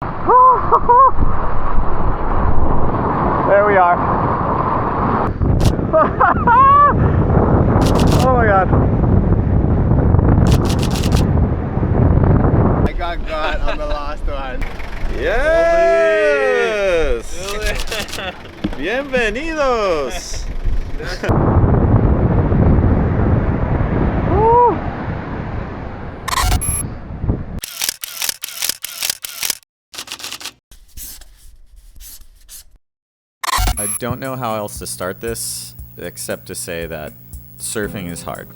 There we are. Oh my god. I got on the last one. Yes! Bienvenidos! I don't know how else to start this, except to say that surfing is hard.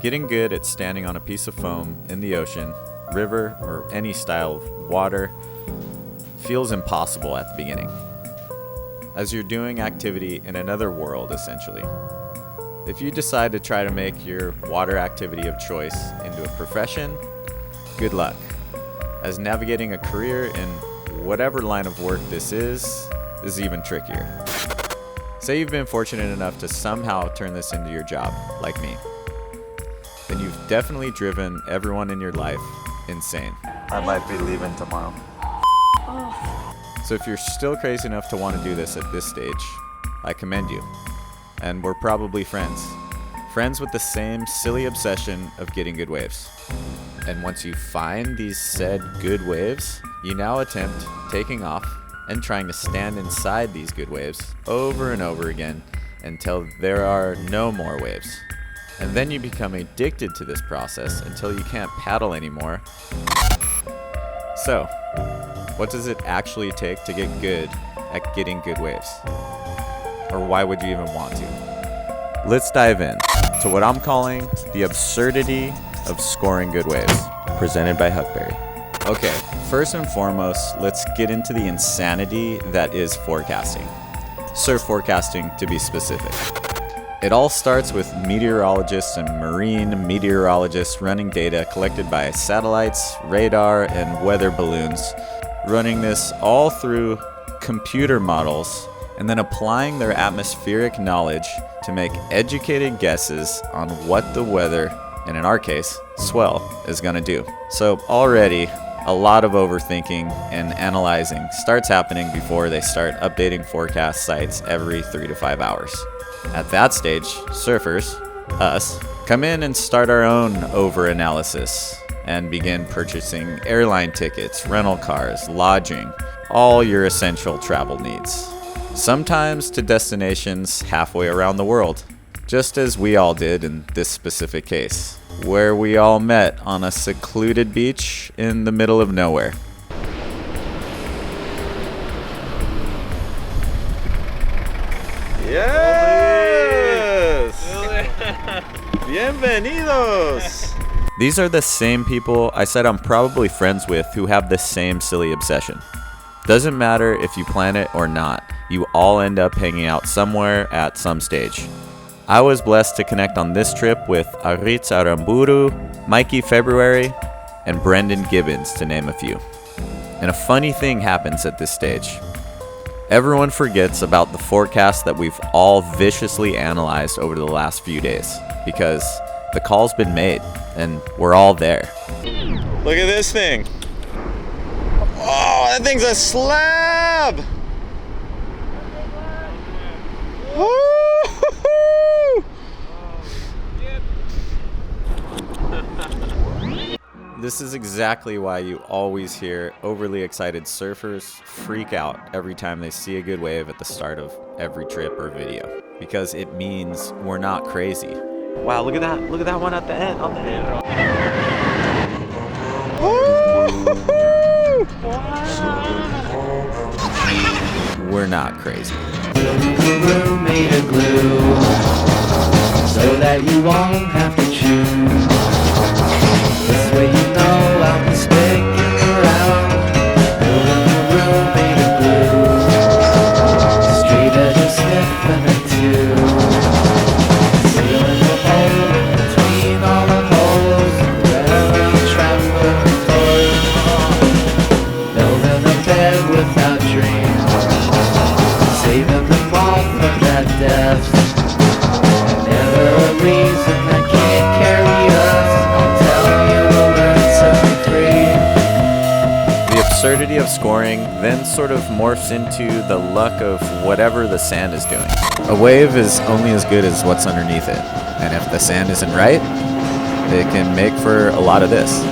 Getting good at standing on a piece of foam in the ocean, river, or any style of water feels impossible at the beginning, as you're doing activity in another world, essentially. If you decide to try to make your water activity of choice into a profession, good luck, as navigating a career in whatever line of work this is even trickier. Say you've been fortunate enough to somehow turn this into your job, like me. Then you've definitely driven everyone in your life insane. I might be leaving tomorrow. So if you're still crazy enough to want to do this at this stage, I commend you. And we're probably friends. Friends with the same silly obsession of getting good waves. And once you find these said good waves, you now attempt taking off and trying to stand inside these good waves over and over again until there are no more waves. And then you become addicted to this process until you can't paddle anymore. So, what does it actually take to get good at getting good waves? Or why would you even want to? Let's dive in to what I'm calling the absurdity of scoring good waves, presented by HUCKBERRY. Okay, first and foremost, let's get into the insanity that is forecasting. Surf forecasting, to be specific. It all starts with meteorologists and marine meteorologists running data collected by satellites, radar, and weather balloons, running this all through computer models, and then applying their atmospheric knowledge to make educated guesses on what the weather, and in our case, swell, is going to do. So already, a lot of overthinking and analyzing starts happening before they start updating forecast sites every 3 to 5 hours. At that stage, surfers, us, come in and start our own over-analysis and begin purchasing airline tickets, rental cars, lodging, all your essential travel needs. Sometimes to destinations halfway around the world, just as we all did in this specific case, where we all met on a secluded beach in the middle of nowhere. Yes! Bienvenidos! These are the same people I said I'm probably friends with who have the same silly obsession. Doesn't matter if you plan it or not, you all end up hanging out somewhere at some stage. I was blessed to connect on this trip with Aritz Aranburu, Mikey February, and Brendon Gibbens, to name a few. And a funny thing happens at this stage. Everyone forgets about the forecast that we've all viciously analyzed over the last few days, because the call's been made, and we're all there. Look at this thing. Oh, that thing's a slab! This is exactly why you always hear overly excited surfers freak out every time they see a good wave at the start of every trip or video, because it means we're not crazy. Wow, look at that one at the end, on the end. We're not crazy. Made of glue, so that you won't have to choose. This way you know I'll be sticking around. Building a room made of glue, straight edges sniffing it too. Sealing the hole between all the holes, wherever you travel with toys. Building a bed without dreams, saving them all from that depth. And never a reason I can't absurdity of scoring then sort of morphs into the luck of whatever the sand is doing. A wave is only as good as what's underneath it, and if the sand isn't right, it can make for a lot of this.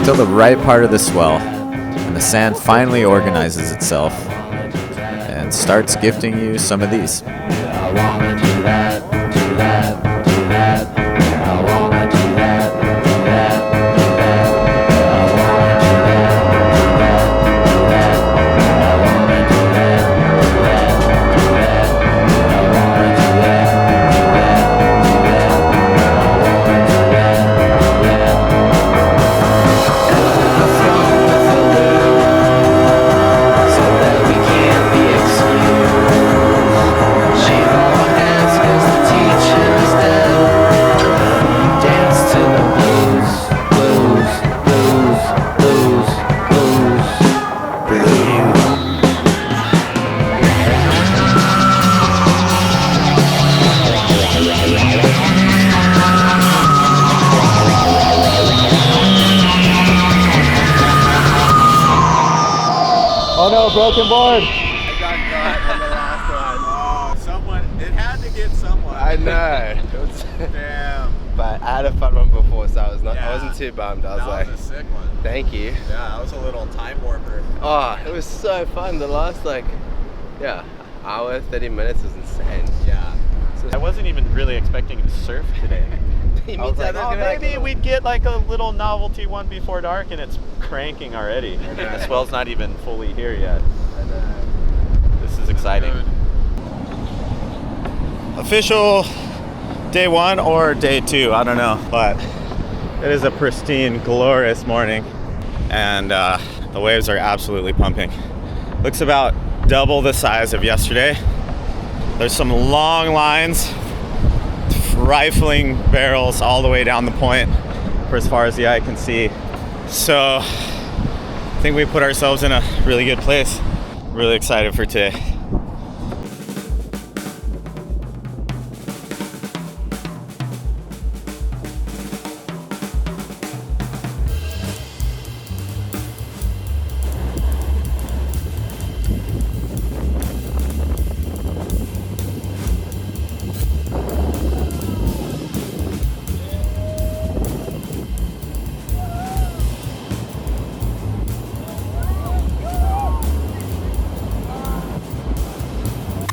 Until the right part of the swell, and the sand finally organizes itself and starts gifting you some of these. I wanna do that, do that, do that. I wanna do that, do that, do that. I wanna do that, do that, do that. I wanna do that, do that, do that. I wanna do that, do that, do that. I wanna do that, do that. Enough fun with a loop, so that we can't be excused. Shave our heads 'cause the teacher is dead. Dance to the blues, blues, blues, blues, blues, blues. Oh no, broken board! I got caught on the last one. Oh, someone, it had to get someone. I know. Damn. But I had a fun one before, so I Yeah. wasn't too bummed. I was That like, was a sick one. thank you. Yeah, that was a little time warper. Oh, it was so fun. The last hour, 30 minutes was insane. Yeah. I wasn't even really expecting to surf today. You I was mean like, that oh, there's gonna be maybe like we'd get like a little novelty one before dark, and it's cranking already. And the swell's not even fully here yet. This is exciting. Official day one or day two, I don't know, but it is a pristine, glorious morning, and the waves are absolutely pumping. Looks about double the size of yesterday. There's some long lines, rifling barrels all the way down the point for as far as the eye can see. So I think we put ourselves in a really good place. Really excited for today.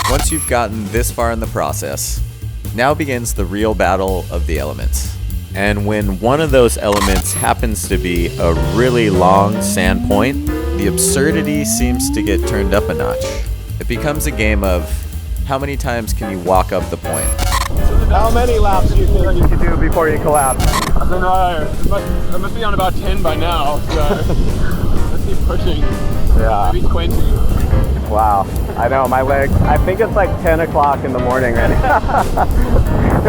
Once you've gotten this far in the process, now begins the real battle of the elements. And when one of those elements happens to be a really long sand point, the absurdity seems to get turned up a notch. It becomes a game of how many times can you walk up the point? How many laps do you think you could do before you collapse? I don't know. I must be on about 10 by now, so let's keep pushing. Yeah. Maybe 20. Wow. I know, my legs. I think it's like 10 o'clock in the morning right now.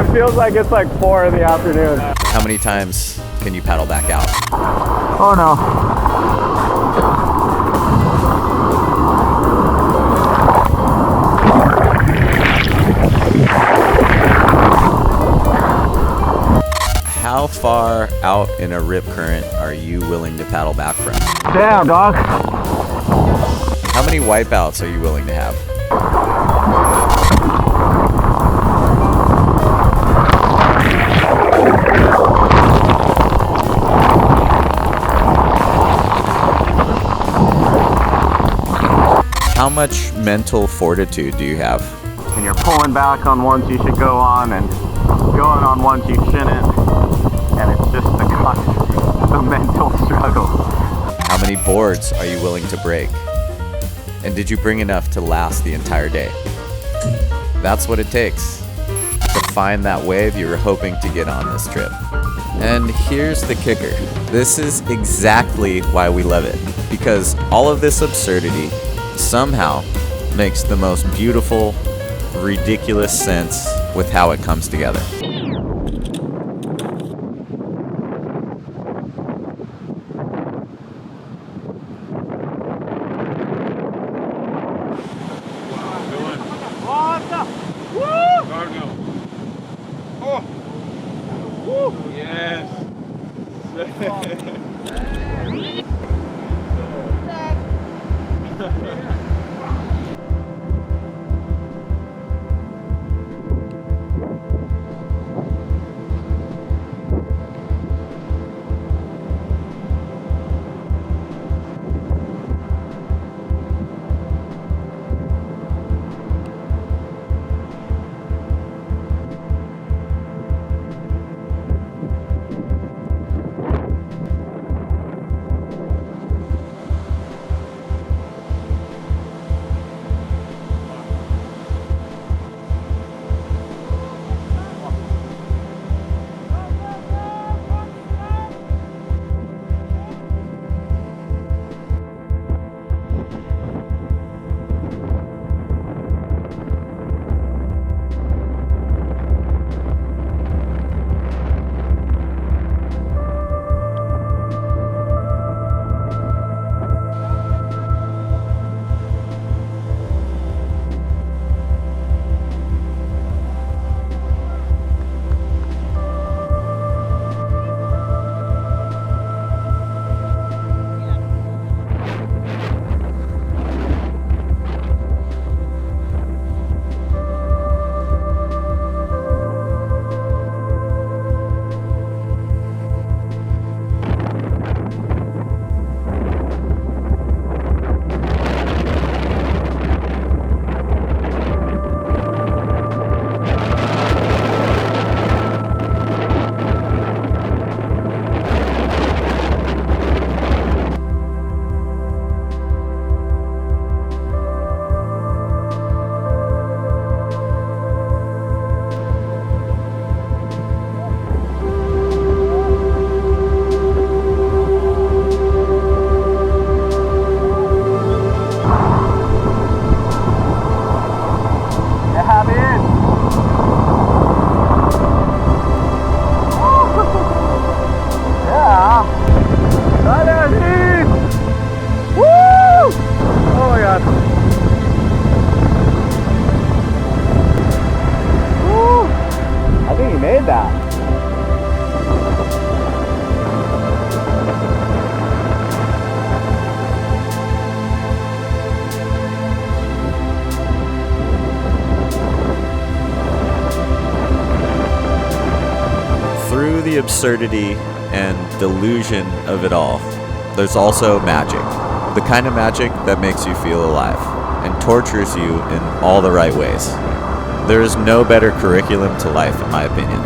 It feels like it's like 4 in the afternoon. How many times can you paddle back out? Oh no. How far out in a rip current are you willing to paddle back from? Damn, dog. How many wipeouts are you willing to have? How much mental fortitude do you have? When you're pulling back on ones you should go on and going on ones you shouldn't. And it's just the mental struggle. How many boards are you willing to break? And did you bring enough to last the entire day? That's what it takes to find that wave you were hoping to get on this trip. And here's the kicker. This is exactly why we love it. Because all of this absurdity somehow makes the most beautiful, ridiculous sense with how it comes together. absurdity and delusion of it all, there's also magic. The kind of magic that makes you feel alive and tortures you in all the right ways. There is no better curriculum to life, in my opinion.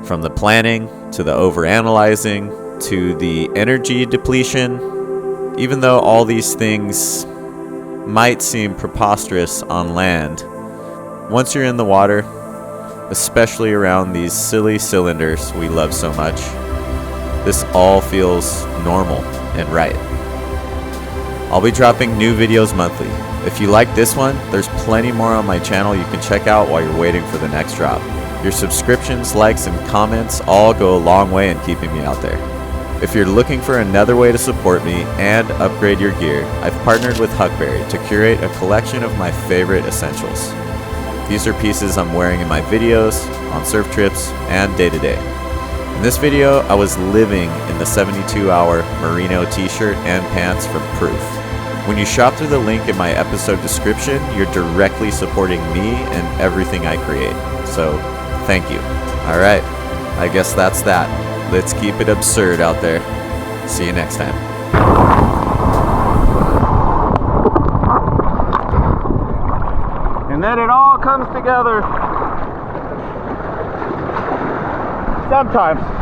From the planning, to the overanalyzing, to the energy depletion, even though all these things might seem preposterous on land, once you're in the water, especially around these silly cylinders we love so much, this all feels normal and right. I'll be dropping new videos monthly. If you like this one, there's plenty more on my channel you can check out while you're waiting for the next drop. Your subscriptions, likes, and comments all go a long way in keeping me out there. If you're looking for another way to support me and upgrade your gear, I've partnered with HUCKBERRY to curate a collection of my favorite essentials. These are pieces I'm wearing in my videos, on surf trips, and day to day. In this video, I was living in the 72-hour merino t-shirt and pants from Proof. When you shop through the link in my episode description, you're directly supporting me and everything I create. So, thank you. Alright, I guess that's that. Let's keep it absurd out there. See you next time. And then it all comes together. Sometimes.